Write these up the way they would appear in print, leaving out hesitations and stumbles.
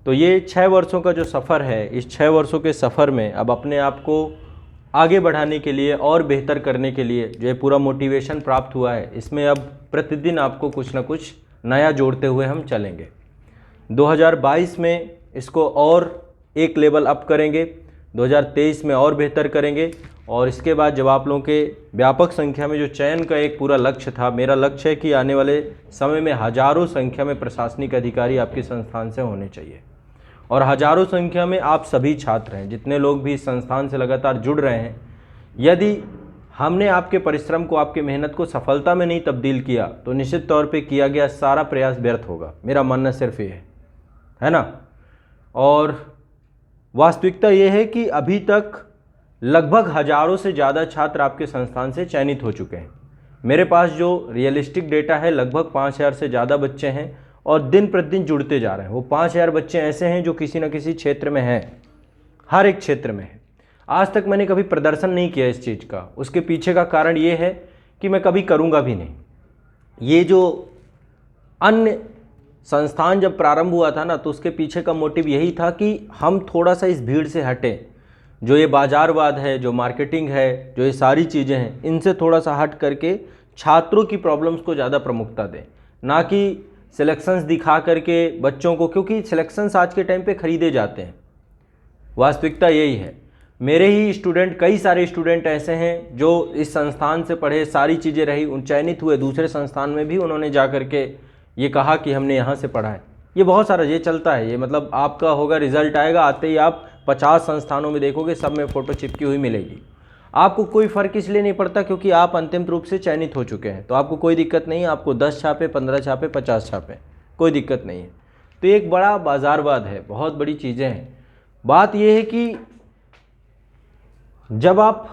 तो ये 6 वर्षों का जो सफ़र है, इस 6 वर्षों के सफ़र में अब अपने आप को आगे बढ़ाने के लिए और बेहतर करने के लिए जो ये पूरा मोटिवेशन प्राप्त हुआ है, इसमें अब प्रतिदिन आपको कुछ ना कुछ नया जोड़ते हुए हम चलेंगे। 2022 में इसको और एक लेवल अप करेंगे, 2023 में और बेहतर करेंगे, और इसके बाद जब आप लोगों के व्यापक संख्या में जो चयन का एक पूरा लक्ष्य था, मेरा लक्ष्य है कि आने वाले समय में हज़ारों संख्या में प्रशासनिक अधिकारी आपके संस्थान से होने चाहिए, और हज़ारों संख्या में आप सभी छात्र हैं, जितने लोग भी इस संस्थान से लगातार जुड़ रहे हैं। यदि हमने आपके परिश्रम को, आपके मेहनत को सफलता में नहीं तब्दील किया तो निश्चित तौर पे किया गया सारा प्रयास व्यर्थ होगा। मेरा मानना सिर्फ ये है ना। और वास्तविकता ये है कि अभी तक लगभग हज़ारों से ज़्यादा छात्र आपके संस्थान से चयनित हो चुके हैं। मेरे पास जो रियलिस्टिक डेटा है, लगभग 5000 से ज़्यादा बच्चे हैं और दिन प्रतिदिन जुड़ते जा रहे हैं। वो 5000 बच्चे ऐसे हैं जो किसी न किसी क्षेत्र में हैं, हर एक क्षेत्र में है। आज तक मैंने कभी प्रदर्शन नहीं किया इस चीज़ का। उसके पीछे का कारण ये है कि मैं कभी करूँगा भी नहीं। ये जो अन्य संस्थान जब प्रारंभ हुआ था ना, तो उसके पीछे का मोटिव यही था कि हम थोड़ा सा इस भीड़ से हटें। जो ये बाजारवाद है, जो मार्केटिंग है, जो ये सारी चीज़ें हैं, इनसे थोड़ा सा हट करके छात्रों की प्रॉब्लम्स को ज़्यादा प्रमुखता दें, ना कि सिलेक्शंस दिखा करके बच्चों को, क्योंकि सिलेक्शंस आज के टाइम पे ख़रीदे जाते हैं। वास्तविकता यही है। मेरे ही स्टूडेंट, कई सारे स्टूडेंट ऐसे हैं जो इस संस्थान से पढ़े, सारी चीज़ें रही, उन चयनित हुए, दूसरे संस्थान में भी उन्होंने जा करके ये कहा कि हमने यहाँ से पढ़ा है। ये बहुत सारा ये चलता है। ये मतलब आपका होगा, रिजल्ट आएगा, आते ही आप 50 संस्थानों में देखोगे, सब में फ़ोटो चिपकी हुई मिलेगी। आपको कोई फ़र्क इसलिए नहीं पड़ता क्योंकि आप अंतिम रूप से चयनित हो चुके हैं, तो आपको कोई दिक्कत नहीं है। आपको 10 छापे, 15 छापे, 50 छापे, कोई दिक्कत नहीं है। तो एक बड़ा बाजारवाद है, बहुत बड़ी चीज़ें हैं। बात यह है कि जब आप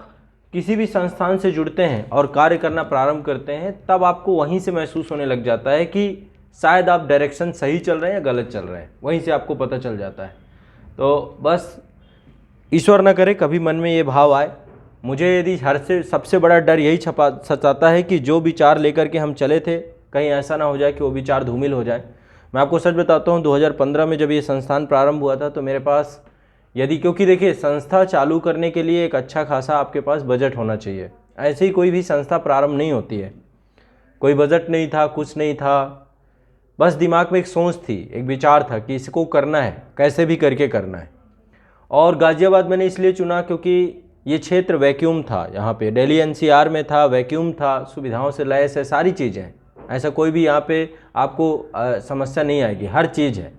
किसी भी संस्थान से जुड़ते हैं और कार्य करना प्रारंभ करते हैं, तब आपको वहीं से महसूस होने लग जाता है कि शायद आप डायरेक्शन सही चल रहे हैं या गलत चल रहे हैं। वहीं से आपको पता चल जाता है। तो बस ईश्वर न करे कभी मन में ये भाव आए। मुझे यदि हर से सबसे बड़ा डर यही सताता है कि जो विचार लेकर के हम चले थे, कहीं ऐसा ना हो जाए कि वो विचार धूमिल हो जाए। मैं आपको सच बताता हूँ, 2015 में जब ये संस्थान प्रारंभ हुआ था तो मेरे पास, यदि, क्योंकि देखिए संस्था चालू करने के लिए एक अच्छा खासा आपके पास बजट होना चाहिए। ऐसे ही कोई भी संस्था प्रारंभ नहीं होती है। कोई बजट नहीं था, कुछ नहीं था, बस दिमाग में एक सोच थी, एक विचार था कि इसको करना है, कैसे भी करके करना है। और गाज़ियाबाद मैंने इसलिए चुना क्योंकि ये क्षेत्र वैक्यूम था। यहाँ पे दिल्ली एनसीआर में था, वैक्यूम था, सुविधाओं से लैस है, सारी चीज़ें हैं। ऐसा कोई भी यहाँ पे आपको समस्या नहीं आएगी, हर चीज़ है।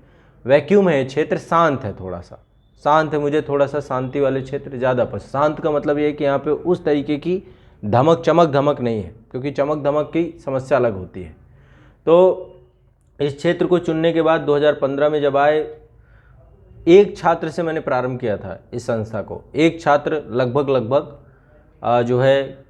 वैक्यूम है, क्षेत्र शांत है, थोड़ा सा शांत है। मुझे थोड़ा सा शांति वाले क्षेत्र ज़्यादा पसंद। शांत का मतलब ये है कि यहाँ पे उस तरीके की चमक धमक नहीं है, क्योंकि चमक धमक की समस्या अलग होती है। तो इस क्षेत्र को चुनने के बाद 2015 में जब आए, एक छात्र से मैंने प्रारंभ किया था इस संस्था को। एक छात्र लगभग जो है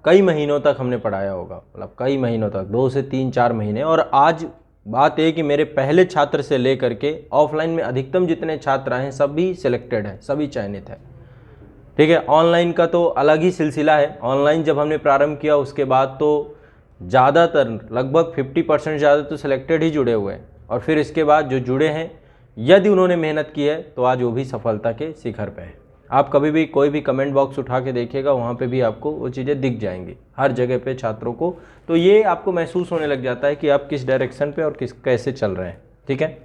कई महीनों तक हमने पढ़ाया होगा, मतलब कई महीनों तक, 2 से 3-4 महीने। और आज बात है कि मेरे पहले छात्र से लेकर के ऑफलाइन में अधिकतम जितने छात्र हैं सभी सिलेक्टेड हैं, सभी चयनित हैं। ठीक है। ऑनलाइन का तो अलग ही सिलसिला है। ऑनलाइन जब हमने प्रारंभ किया उसके बाद तो ज़्यादातर, लगभग 50% ज़्यादा तो सिलेक्टेड ही जुड़े हुए हैं। और फिर इसके बाद जो जुड़े हैं, यदि उन्होंने मेहनत की है तो आज वो भी सफलता के शिखर पे है। आप कभी भी कोई भी कमेंट बॉक्स उठा के देखिएगा, वहाँ पे भी आपको वो चीज़ें दिख जाएंगी, हर जगह पे छात्रों को। तो ये आपको महसूस होने लग जाता है कि आप किस डायरेक्शन पे और कैसे चल रहे हैं। ठीक है।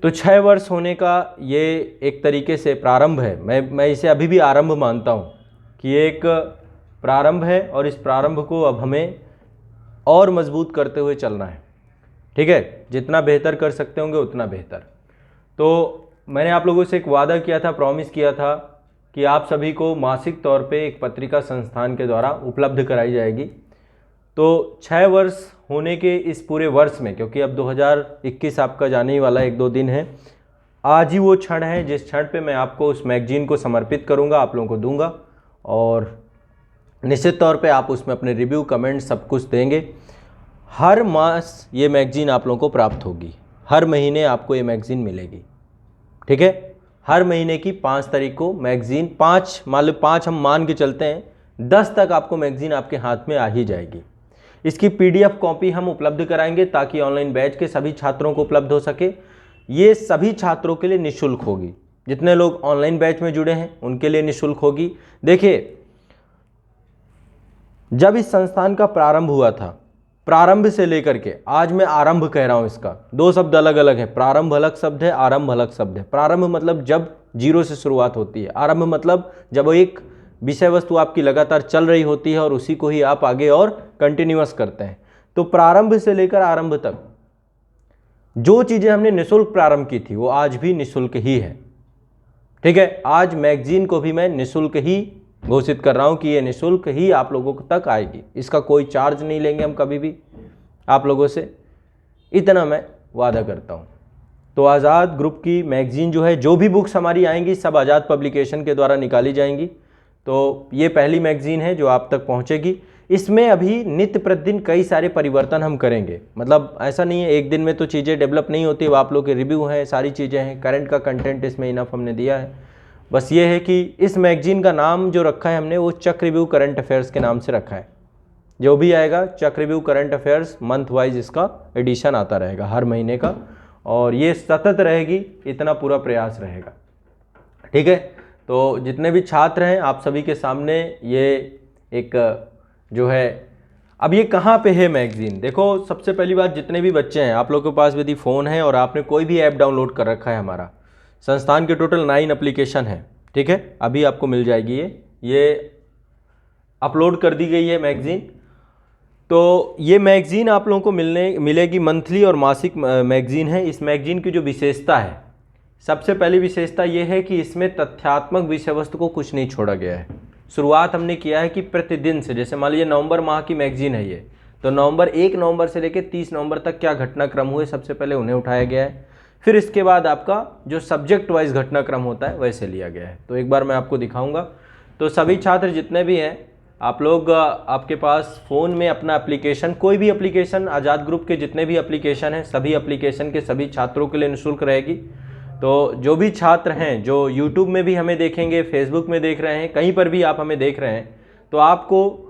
तो 6 वर्ष होने का ये एक तरीके से प्रारंभ है। मैं इसे अभी भी आरंभ मानता हूँ कि एक प्रारंभ है, और इस प्रारंभ को अब हमें और मजबूत करते हुए चलना है। ठीक है। जितना बेहतर कर सकते होंगे उतना बेहतर। तो मैंने आप लोगों से एक वादा किया था, प्रॉमिस किया था कि आप सभी को मासिक तौर पे एक पत्रिका संस्थान के द्वारा उपलब्ध कराई जाएगी। तो 6 वर्ष होने के इस पूरे वर्ष में, क्योंकि अब 2021 आपका जाने ही वाला 1-2 दिन है, आज ही वो क्षण है जिस क्षण पे मैं आपको उस मैगजीन को समर्पित करूँगा, आप लोगों को दूंगा। और निश्चित तौर पे आप उसमें अपने रिव्यू, कमेंट सब कुछ देंगे। हर मास ये मैगजीन आप लोगों को प्राप्त होगी, हर महीने आपको ये मैगजीन मिलेगी। ठीक है। हर महीने की 5 तारीख को मैगजीन, 5 हम मान के चलते हैं, 10 तक आपको मैगजीन आपके हाथ में आ ही जाएगी। इसकी PDF कॉपी हम उपलब्ध कराएंगे ताकि ऑनलाइन बैच के सभी छात्रों को उपलब्ध हो सके। ये सभी छात्रों के लिए निःशुल्क होगी। जितने लोग ऑनलाइन बैच में जुड़े हैं उनके लिए निःशुल्क होगी। देखिए, जब इस संस्थान का प्रारंभ हुआ था, प्रारंभ से लेकर के आज मैं आरंभ कह रहा हूं, इसका दो शब्द अलग अलग है। प्रारंभ अलग शब्द है, आरंभ अलग शब्द है। प्रारंभ मतलब जब जीरो से शुरुआत होती है, आरंभ मतलब जब एक विषय वस्तु आपकी लगातार चल रही होती है और उसी को ही आप आगे और कंटिन्यूअस करते हैं। तो प्रारंभ से लेकर आरंभ तक जो चीजें हमने निःशुल्क प्रारंभ की थी वो आज भी निःशुल्क ही है। ठीक है, आज मैगजीन को भी मैं निःशुल्क ही घोषित कर रहा हूं कि ये निःशुल्क ही आप लोगों तक आएगी। इसका कोई चार्ज नहीं लेंगे हम कभी भी आप लोगों से, इतना मैं वादा करता हूं। तो आज़ाद ग्रुप की मैगजीन जो है, जो भी बुक्स हमारी आएंगी सब आज़ाद पब्लिकेशन के द्वारा निकाली जाएंगी। तो ये पहली मैगजीन है जो आप तक पहुंचेगी। इसमें अभी नित्य प्रतिदिन कई सारे परिवर्तन हम करेंगे। मतलब ऐसा नहीं है एक दिन में तो चीज़ें डेवलप नहीं होती। आप लोग के रिव्यू हैं, सारी चीज़ें हैं, करंट का कंटेंट इसमें इनफ हमने दिया है। बस ये है कि इस मैगजीन का नाम जो रखा है हमने वो चक्रव्यूह करंट अफेयर्स के नाम से रखा है। जो भी आएगा चक्रव्यूह करंट अफेयर्स, मंथ वाइज इसका एडिशन आता रहेगा हर महीने का, और ये सतत रहेगी, इतना पूरा प्रयास रहेगा। ठीक है, तो जितने भी छात्र हैं आप सभी के सामने ये एक जो है, अब ये कहाँ पे है मैगजीन। देखो, सबसे पहली बात, जितने भी बच्चे हैं आप लोगों के पास यदि फ़ोन है और आपने कोई भी ऐप डाउनलोड कर रखा है, हमारा संस्थान के टोटल 9 एप्लीकेशन है। ठीक है, अभी आपको मिल जाएगी ये अपलोड कर दी गई है मैगजीन। तो ये मैगजीन आप लोगों को मिलेगी मंथली और मासिक मैगजीन है। इस मैगजीन की जो विशेषता है, सबसे पहली विशेषता ये है कि इसमें तथ्यात्मक विषय वस्तु को कुछ नहीं छोड़ा गया है। शुरुआत हमने किया है कि प्रतिदिन से, जैसे मान लीजिए नवंबर माह की मैगजीन है ये, तो 1 नवंबर से लेकर 30 नवंबर तक क्या घटनाक्रम हुए सबसे पहले उन्हें उठाया गया है। फिर इसके बाद आपका जो सब्जेक्ट वाइज घटनाक्रम होता है वैसे लिया गया है। तो एक बार मैं आपको दिखाऊंगा। तो सभी छात्र जितने भी हैं आप लोग, आपके पास फ़ोन में अपना एप्लीकेशन, कोई भी एप्लीकेशन, आज़ाद ग्रुप के जितने भी एप्लीकेशन हैं सभी एप्लीकेशन के सभी छात्रों के लिए निःशुल्क रहेगी। तो जो भी छात्र हैं जो यूट्यूब में भी हमें देखेंगे, फेसबुक में देख रहे हैं, कहीं पर भी आप हमें देख रहे हैं, तो आपको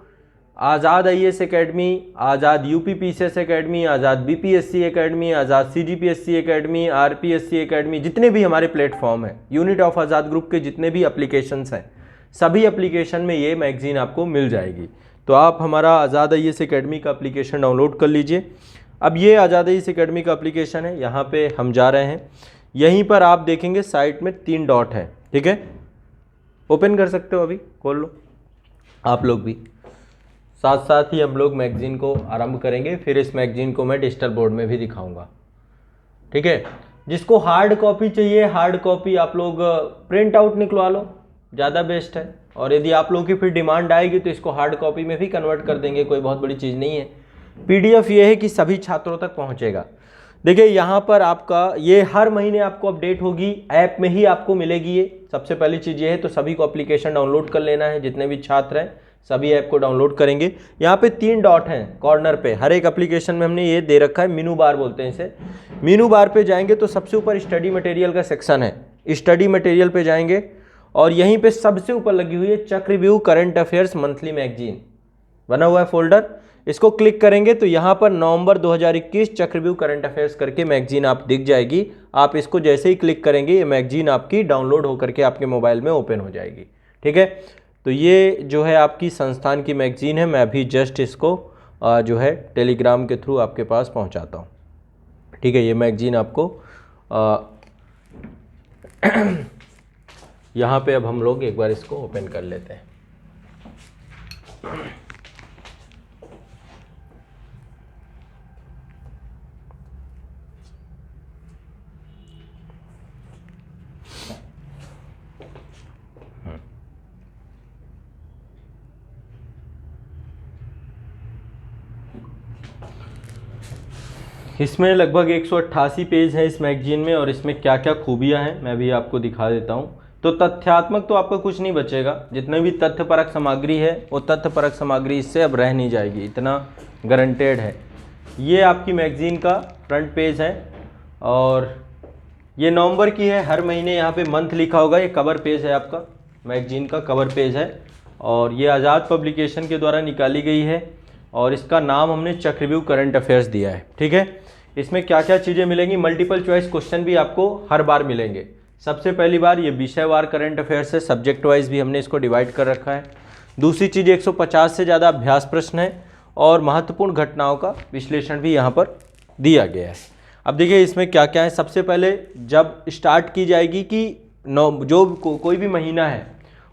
आज़ाद IAS एकेडमी, आज़ाद UPPCS एकेडमी, आज़ाद BPSC एकेडमी, आज़ाद CGPSC एकेडमी, RPSC एकेडमी, जितने भी हमारे प्लेटफॉर्म हैं, यूनिट ऑफ आज़ाद ग्रुप के जितने भी एप्लीकेशंस हैं, सभी एप्लीकेशन में ये मैगजीन आपको मिल जाएगी। तो आप हमारा आज़ाद IAS एकेडमी का एप्लीकेशन डाउनलोड कर लीजिए। अब ये आज़ाद IAS एकेडमी का एप्लीकेशन है, यहाँ पे हम जा रहे हैं। यहीं पर आप देखेंगे साइट में 3 डॉट है। ठीक है, ओपन कर सकते हो, अभी खोल लो आप लोग भी। साथ साथ ही हम लोग मैगजीन को आरंभ करेंगे। फिर इस मैगजीन को मैं डिजिटल बोर्ड में भी दिखाऊंगा। ठीक है, जिसको हार्ड कॉपी चाहिए, हार्ड कॉपी आप लोग प्रिंट आउट निकलवा लो, ज़्यादा बेस्ट है। और यदि आप लोगों की फिर डिमांड आएगी तो इसको हार्ड कॉपी में भी कन्वर्ट कर देंगे, कोई बहुत बड़ी चीज़ नहीं है। PDF ये है कि सभी छात्रों तक पहुँचेगा। देखिए, यहाँ पर आपका ये हर महीने आपको अपडेट होगी, ऐप में ही आपको मिलेगी। ये सबसे पहली चीज़ ये है। तो सभी को एप्लीकेशन डाउनलोड कर लेना है, जितने भी छात्र हैं सभी ऐप को डाउनलोड करेंगे। यहाँ पे 3 डॉट हैं कॉर्नर पे, हर एक एप्लीकेशन में हमने ये दे रखा है, मीनू बार बोलते हैं इसे। मीनू बार पे जाएंगे तो सबसे ऊपर स्टडी मटेरियल का सेक्शन है। स्टडी मटेरियल पे जाएंगे और यहीं पे सबसे ऊपर लगी हुई है चक्रव्यूह करंट अफेयर्स मंथली मैगजीन, बना हुआ है फोल्डर। इसको क्लिक करेंगे तो यहाँ पर नवंबर 2021 चक्रव्यूह करंट अफेयर्स करके मैगजीन आप दिख जाएगी। आप इसको जैसे ही क्लिक करेंगे ये मैगजीन आपकी डाउनलोड होकर के आपके मोबाइल में ओपन हो जाएगी। ठीक है, तो ये जो है आपकी संस्थान की मैगजीन है। मैं अभी जस्ट इसको जो है टेलीग्राम के थ्रू आपके पास पहुंचाता हूं। ठीक है, ये मैगजीन आपको यहाँ पे अब हम लोग एक बार इसको ओपन कर लेते हैं। इसमें लगभग 188 पेज है इस मैगजीन में, और इसमें क्या क्या खूबियां हैं मैं भी आपको दिखा देता हूं। तो तथ्यात्मक तो आपका कुछ नहीं बचेगा, जितने भी तथ्यपरक सामग्री है वो तथ्यपरक सामग्री इससे अब रह नहीं जाएगी, इतना गारंटेड है। ये आपकी मैगजीन का फ्रंट पेज है और ये नवंबर की है। हर महीने यहाँ पे मंथ लिखा होगा। ये कवर पेज है, आपका मैगजीन का कवर पेज है और ये आज़ाद पब्लिकेशन के द्वारा निकाली गई है और इसका नाम हमने चक्रव्यूह करंट अफेयर्स दिया है। ठीक है, इसमें क्या क्या चीज़ें मिलेंगी, मल्टीपल चॉइस क्वेश्चन भी आपको हर बार मिलेंगे। सबसे पहली बार ये विषयवार करंट अफेयर्स है, सब्जेक्ट वाइज भी हमने इसको डिवाइड कर रखा है। दूसरी चीज़ 150 से ज़्यादा अभ्यास प्रश्न है और महत्वपूर्ण घटनाओं का विश्लेषण भी यहाँ पर दिया गया है। अब देखिए इसमें क्या क्या है। सबसे पहले जब स्टार्ट की जाएगी कि कोई भी महीना है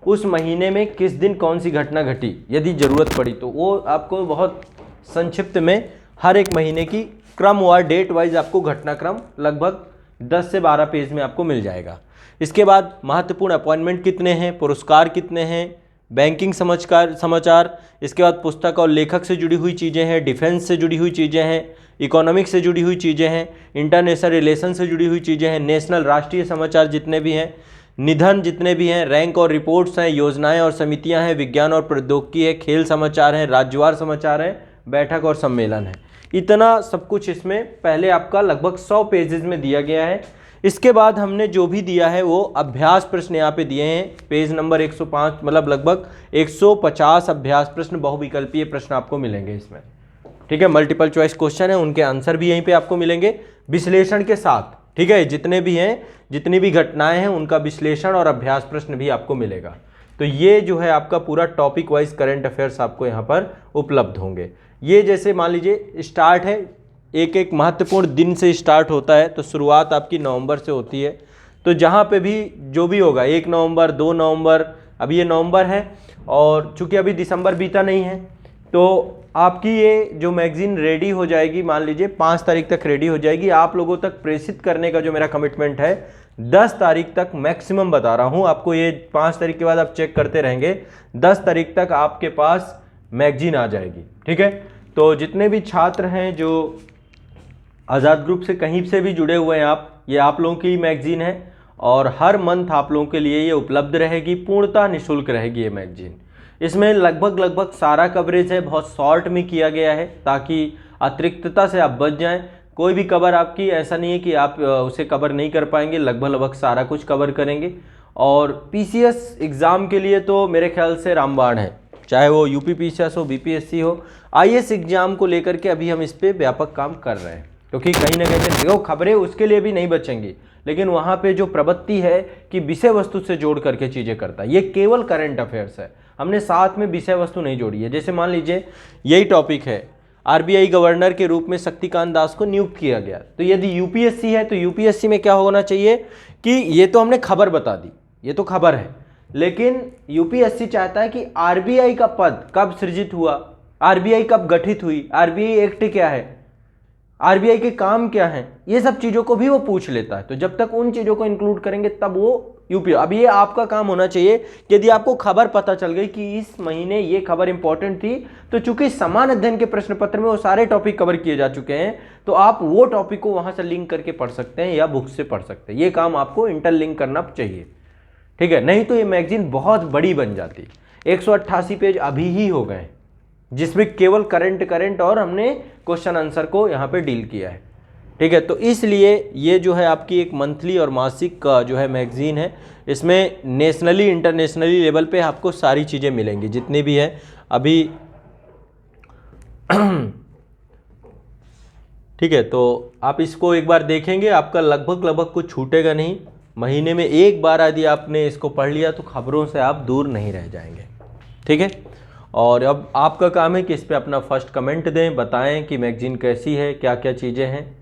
उस महीने में किस दिन कौन सी घटना घटी, यदि ज़रूरत पड़ी तो वो आपको बहुत संक्षिप्त में हर एक महीने की क्रमवार डेट वाइज आपको घटनाक्रम लगभग 10 से 12 पेज में आपको मिल जाएगा। इसके बाद महत्वपूर्ण अपॉइंटमेंट कितने हैं, पुरस्कार कितने हैं, बैंकिंग समाचार, इसके बाद पुस्तक और लेखक से जुड़ी हुई चीज़ें हैं, डिफेंस से जुड़ी हुई चीज़ें हैं, इकोनॉमिक्स से जुड़ी हुई चीज़ें हैं, इंटरनेशनल रिलेशन से जुड़ी हुई चीज़ें हैं, नेशनल राष्ट्रीय समाचार जितने भी हैं, निधन जितने भी हैं, रैंक और रिपोर्ट्स हैं, योजनाएं और समितियां हैं, विज्ञान और प्रौद्योगिकी है, खेल समाचार हैं, राज्यवार समाचार हैं, बैठक और सम्मेलन है। इतना सब कुछ इसमें पहले आपका लगभग 100 पेजेस में दिया गया है। इसके बाद हमने जो भी दिया है वो अभ्यास प्रश्न यहाँ पे दिए हैं, पेज नंबर 105, मतलब लगभग 150 अभ्यास प्रश्न, बहुविकल्पीय प्रश्न आपको मिलेंगे इसमें। ठीक है, मल्टीपल चॉइस क्वेश्चन है, उनके आंसर भी यहीं पे आपको मिलेंगे विश्लेषण के साथ। ठीक है, जितने भी हैं, जितनी भी घटनाएं हैं उनका विश्लेषण और अभ्यास प्रश्न भी आपको मिलेगा। तो ये जो है आपका पूरा टॉपिक वाइज करंट अफेयर्स आपको यहाँ पर उपलब्ध होंगे। ये जैसे मान लीजिए स्टार्ट है, एक एक महत्वपूर्ण दिन से स्टार्ट होता है, तो शुरुआत आपकी नवंबर से होती है। तो जहाँ पे भी जो भी होगा 1 नवंबर, 2 नवंबर, अभी ये नवंबर है और चूँकि अभी दिसंबर बीता नहीं है, तो आपकी ये जो मैगज़ीन रेडी हो जाएगी, मान लीजिए 5 तारीख तक रेडी हो जाएगी। आप लोगों तक प्रेषित करने का जो मेरा कमिटमेंट है 10 तारीख तक मैक्सिमम बता रहा हूँ आपको। ये 5 तारीख के बाद आप चेक करते रहेंगे, 10 तारीख तक आपके पास मैगज़ीन आ जाएगी। ठीक है, तो जितने भी छात्र हैं जो आज़ाद ग्रुप से कहीं से भी जुड़े हुए हैं आप, ये आप लोगों की मैगज़ीन है और हर मंथ आप लोगों के लिए ये उपलब्ध रहेगी, पूर्णतः निःशुल्क रहेगी ये मैगज़ीन। इसमें लगभग सारा कवरेज है, बहुत शॉर्ट में किया गया है ताकि अतिरिक्तता से आप बच जाएं। कोई भी कवर आपकी ऐसा नहीं है कि आप उसे कवर नहीं कर पाएंगे, लगभग सारा कुछ कवर करेंगे। और पीसीएस एग्ज़ाम के लिए तो मेरे ख्याल से रामबाण है, चाहे वो यूपी पीसीएस हो, बीपीएससी हो, आईएएस एग्ज़ाम को लेकर के अभी हम इस पर व्यापक काम कर रहे हैं। क्योंकि कहीं ना कहीं देखो खबरें उसके लिए भी नहीं बचेंगी, लेकिन वहाँ पे जो प्रवृत्ति है कि विषय वस्तु से जोड़ करके चीज़ें करता है, ये केवल करंट अफेयर्स है, हमने साथ में विषय वस्तु नहीं जोड़ी है। जैसे मान लीजिए यही टॉपिक है, आरबीआई गवर्नर के रूप में शक्तिकांत दास को नियुक्त किया गया, तो यदि यूपीएससी है तो यूपीएससी में क्या होना चाहिए कि ये तो हमने खबर बता दी, ये तो खबर है, लेकिन यूपीएससी चाहता है कि आरबीआई का पद कब सृजित हुआ, आरबीआई कब गठित हुई, आरबीआई एक्ट क्या है, आरबीआई के काम क्या हैं, ये सब चीज़ों को भी वो पूछ लेता है। तो जब तक उन चीज़ों को इंक्लूड करेंगे तब वो यूपीएससी। अब ये आपका काम होना चाहिए कि यदि आपको खबर पता चल गई कि इस महीने ये खबर इंपॉर्टेंट थी, तो चूंकि समान अध्ययन के प्रश्न पत्र में वो सारे टॉपिक कवर किए जा चुके हैं, तो आप वो टॉपिक को वहाँ से लिंक करके पढ़ सकते हैं या बुक से पढ़ सकते हैं। ये काम आपको इंटरलिंक करना चाहिए, ठीक है, नहीं तो ये मैगजीन बहुत बड़ी बन जाती। 188 पेज अभी ही हो गए जिसमें केवल करंट और हमने क्वेश्चन आंसर को यहाँ पे डील किया है, ठीक है। तो इसलिए ये जो है आपकी एक मंथली और मासिक का जो है मैगजीन है, इसमें नेशनली इंटरनेशनली लेवल पे आपको सारी चीज़ें मिलेंगी जितनी भी है अभी ठीक है। तो आप इसको एक बार देखेंगे, आपका लगभग कुछ छूटेगा नहीं। महीने में एक बार यदि आपने इसको पढ़ लिया तो खबरों से आप दूर नहीं रह जाएंगे, ठीक है। और अब आपका काम है कि इस पे अपना फर्स्ट कमेंट दें, बताएं कि मैगजीन कैसी है, क्या क्या चीज़ें हैं।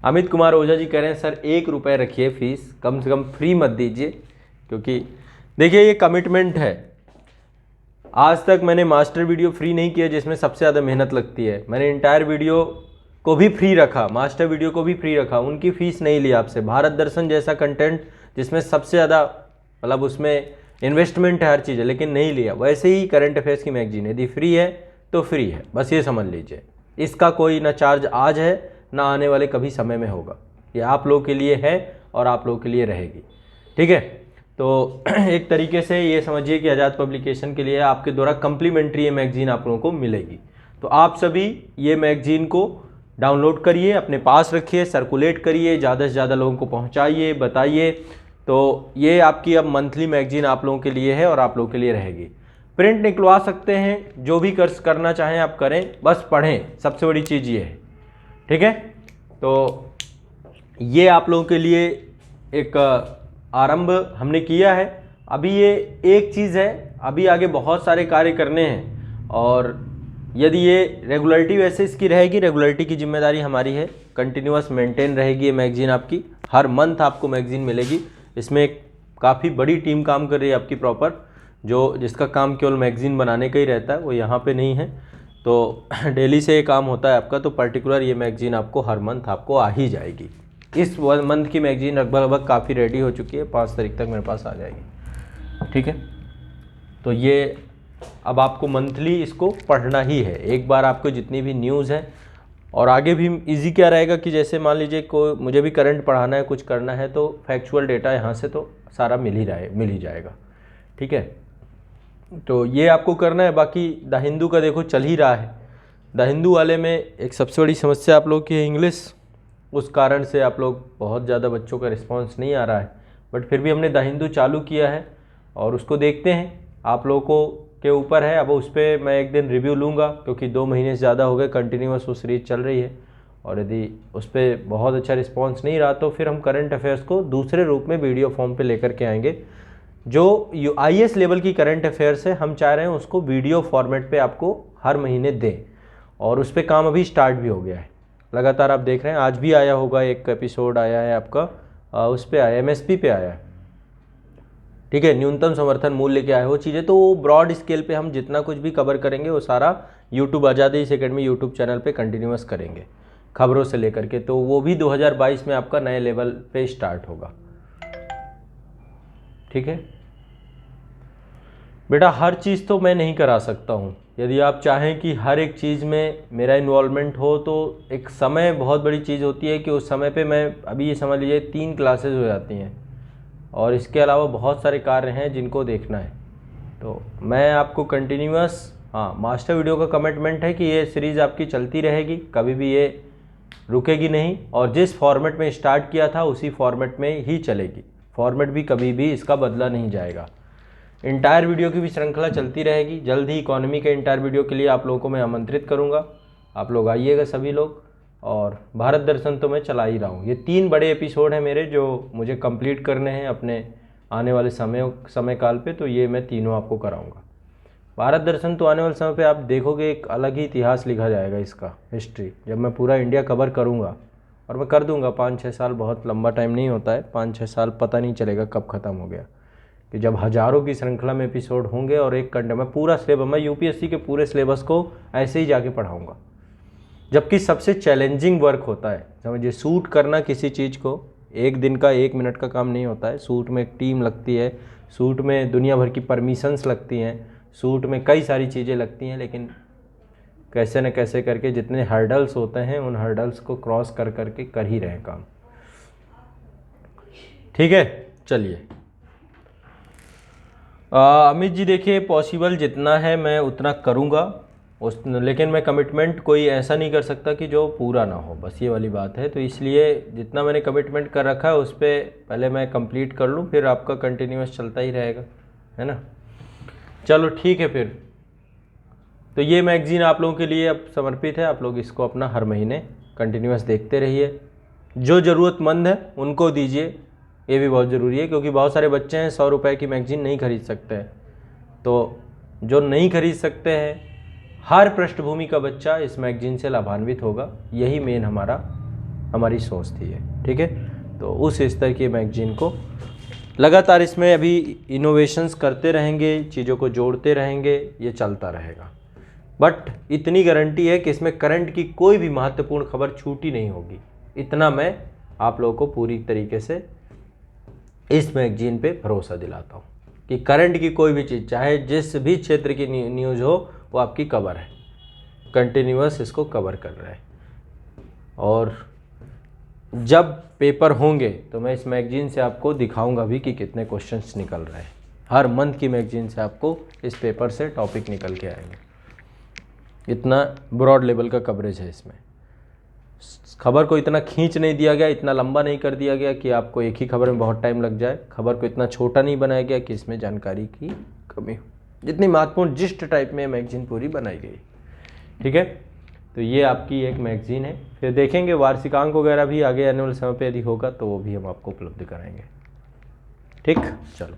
अमित कुमार ओझा जी कह रहे हैं सर 1 रुपये रखिए फीस, कम से कम फ्री मत दीजिए, क्योंकि देखिए ये कमिटमेंट है। आज तक मैंने मास्टर वीडियो फ्री नहीं किया जिसमें सबसे ज़्यादा मेहनत लगती है। मैंने इंटायर वीडियो को भी फ्री रखा, मास्टर वीडियो को भी फ्री रखा, उनकी फ़ीस नहीं ली आपसे। भारत दर्शन जैसा कंटेंट जिसमें सबसे ज़्यादा मतलब उसमें इन्वेस्टमेंट है हर चीज़ है, लेकिन नहीं लिया। वैसे ही करंट अफेयर्स की मैगजीन यदि फ्री है तो फ्री है, बस ये समझ लीजिए। इसका कोई ना चार्ज आज है ना आने वाले कभी समय में होगा, ये आप लोगों के लिए है और आप लोगों के लिए रहेगी, ठीक है। तो एक तरीके से ये समझिए कि आज़ाद पब्लिकेशन के लिए आपके द्वारा कम्प्लीमेंट्री ये मैगजीन आप लोगों को मिलेगी। तो आप सभी ये मैगजीन को डाउनलोड करिए, अपने पास रखिए, सर्कुलेट करिए, ज़्यादा से ज़्यादा लोगों को पहुँचाइए, बताइए। तो ये आपकी अब मंथली मैगजीन आप लोगों के लिए है और आप लोगों के लिए रहेगी। प्रिंट निकलवा सकते हैं, जो भी करना चाहें आप करें, बस पढ़ें, सबसे बड़ी चीज़ ये है। ठीक है, तो ये आप लोगों के लिए एक आरंभ हमने किया है। अभी ये एक चीज़ है, अभी आगे बहुत सारे कार्य करने हैं, और यदि ये रेगुलरिटी वैसे इसकी रहेगी, रेगुलरिटी की जिम्मेदारी हमारी है, कंटिन्यूअस मेंटेन रहेगी ये मैगजीन आपकी, हर मंथ आपको मैगजीन मिलेगी। इसमें एक काफ़ी बड़ी टीम काम कर रही है आपकी प्रॉपर, जिसका काम केवल मैगजीन बनाने का ही रहता है, वो यहाँ पे नहीं है, तो डेली से ये काम होता है आपका। तो पर्टिकुलर ये मैगजीन आपको हर मंथ आपको आ ही जाएगी। इस मंथ की मैगजीन लगभग काफ़ी रेडी हो चुकी है, 5 तारीख तक मेरे पास आ जाएगी। ठीक है, तो ये अब आपको मंथली इसको पढ़ना ही है। एक बार आपको जितनी भी न्यूज़ है, और आगे भी इजी क्या रहेगा कि जैसे मान लीजिए मुझे भी करंट पढ़ाना है, कुछ करना है, तो फैक्चुअल डेटा यहाँ से तो सारा मिल ही जाएगा। ठीक है, तो ये आपको करना है। बाकी द हिंदू का देखो चल ही रहा है। द हिंदू वाले में एक सबसे बड़ी समस्या आप लोग की है इंग्लिश, उस कारण से आप लोग बहुत ज़्यादा बच्चों का रिस्पांस नहीं आ रहा है, बट फिर भी हमने द हिंदू चालू किया है और उसको देखते हैं, आप लोगों को के ऊपर है। अब उस पर मैं एक दिन रिव्यू लूँगा, क्योंकि 2 महीने से ज़्यादा हो गए कंटिन्यूअस वो सीरीज चल रही है, और यदि उस पर बहुत अच्छा रिस्पांस नहीं रहा तो फिर हम करंट अफेयर्स को दूसरे रूप में वीडियो फॉर्म पे लेकर के आएंगे। जो IAS लेवल की करंट अफेयर्स है, हम चाह रहे हैं उसको वीडियो फॉर्मेट पे आपको हर महीने दें, और उस पर काम अभी स्टार्ट भी हो गया है, लगातार आप देख रहे हैं। आज भी आया होगा, एक एपिसोड आया है आपका, उस पर आया, MSP पे आया है। ठीक है, न्यूनतम समर्थन मूल्य क्या है, वो चीज़ें तो वो ब्रॉड स्केल पे हम जितना कुछ भी कवर करेंगे वो सारा यूट्यूब आज़ादी एकेडमी यूट्यूब चैनल पे कंटिन्यूअस करेंगे, खबरों से लेकर के। तो वो भी 2022 में आपका नए लेवल पे स्टार्ट होगा। ठीक है बेटा, हर चीज़ तो मैं नहीं करा सकता हूँ। यदि आप चाहें कि हर एक चीज़ में मेरा इन्वॉल्वमेंट हो, तो एक समय बहुत बड़ी चीज़ होती है कि उस समय पे मैं, अभी ये समझ लीजिए 3 क्लासेज हो जाती हैं, और इसके अलावा बहुत सारे कार्य हैं जिनको देखना है। तो मैं आपको कंटिन्यूअस, मास्टर वीडियो का कमिटमेंट है कि ये सीरीज़ आपकी चलती रहेगी, कभी भी ये रुकेगी नहीं, और जिस फॉर्मेट में स्टार्ट किया था उसी फॉर्मेट में ही चलेगी। फॉर्मेट भी कभी भी इसका बदला नहीं जाएगा। इंटायर वीडियो की भी श्रृंखला चलती रहेगी। जल्द ही इकोनॉमी के इंटायर वीडियो के लिए आप लोगों को मैं आमंत्रित करूँगा, आप लोग आइएगा सभी लोग। और भारत दर्शन तो मैं चला ही रहा हूँ। ये 3 बड़े एपिसोड हैं मेरे जो मुझे कंप्लीट करने हैं अपने आने वाले समय काल पे, तो ये मैं तीनों आपको कराऊंगा। भारत दर्शन तो आने वाले समय पे आप देखोगे एक अलग ही इतिहास लिखा जाएगा इसका, हिस्ट्री, जब मैं पूरा इंडिया कवर करूँगा, और मैं कर दूँगा। 5-6 साल बहुत लंबा टाइम नहीं होता है, 5-6 साल पता नहीं चलेगा कब ख़त्म हो गया, कि जब हज़ारों की श्रृंखला में एपिसोड होंगे और एक घंटे में पूरा सिलेबस, मैं UPSC के पूरे सिलेबस को ऐसे ही जाके पढ़ाऊँगा। जबकि सबसे चैलेंजिंग वर्क होता है, समझिए, शूट करना किसी चीज़ को एक दिन का 1 मिनट का काम नहीं होता है। शूट में एक टीम लगती है, शूट में दुनिया भर की परमिशंस लगती हैं, शूट में कई सारी चीज़ें लगती हैं, लेकिन कैसे न कैसे करके जितने हर्डल्स होते हैं उन हर्डल्स को क्रॉस कर के कर ही रहे काम। ठीक है, चलिए। अमित जी देखिए, पॉसिबल जितना है मैं उतना करूँगा, लेकिन मैं कमिटमेंट कोई ऐसा नहीं कर सकता कि जो पूरा ना हो, बस ये वाली बात है। तो इसलिए जितना मैंने कमिटमेंट कर रखा है उस पर पहले मैं कंप्लीट कर लूँ, फिर आपका कंटिन्यूअस चलता ही रहेगा, है ना। चलो ठीक है फिर। तो ये मैगज़ीन आप लोगों के लिए अब समर्पित है, आप लोग इसको अपना हर महीने कंटिन्यूअस देखते रहिए। जो ज़रूरतमंद है उनको दीजिए, ये भी बहुत ज़रूरी है, क्योंकि बहुत सारे बच्चे हैं 100 रुपये की मैगज़ीन नहीं खरीद सकते हैं। तो जो नहीं खरीद सकते हैं, हर पृष्ठभूमि का बच्चा इस मैगज़ीन से लाभान्वित होगा, यही मेन हमारी सोच थी है। ठीक है, तो उस स्तर की मैगज़ीन को लगातार इसमें अभी इनोवेशंस करते रहेंगे, चीज़ों को जोड़ते रहेंगे, ये चलता रहेगा। बट इतनी गारंटी है कि इसमें करंट की कोई भी महत्वपूर्ण खबर छूटी नहीं होगी, इतना मैं आप लोगों को पूरी तरीके से इस मैगज़ीन पे भरोसा दिलाता हूँ कि करंट की कोई भी चीज़, चाहे जिस भी क्षेत्र की न्यूज़ हो, वो आपकी कवर है, कंटिन्यूअस इसको कवर कर रहा है। और जब पेपर होंगे तो मैं इस मैगज़ीन से आपको दिखाऊंगा भी कि कितने क्वेश्चंस निकल रहे हैं। हर मंथ की मैगज़ीन से आपको इस पेपर से टॉपिक निकल के आएंगे। इतना ब्रॉड लेवल का कवरेज है इसमें। खबर को इतना खींच नहीं दिया गया, इतना लंबा नहीं कर दिया गया कि आपको एक ही खबर में बहुत टाइम लग जाए। खबर को इतना छोटा नहीं बनाया गया कि इसमें जानकारी की कमी हो। जितनी महत्वपूर्ण जिस्ट टाइप में मैगजीन पूरी बनाई गई। ठीक है, तो ये आपकी एक मैगजीन है। फिर देखेंगे वार्षिकांक वगैरह भी आगे एनुअल समय पे यदि होगा तो वो भी हम आपको उपलब्ध कराएंगे। ठीक, चलो।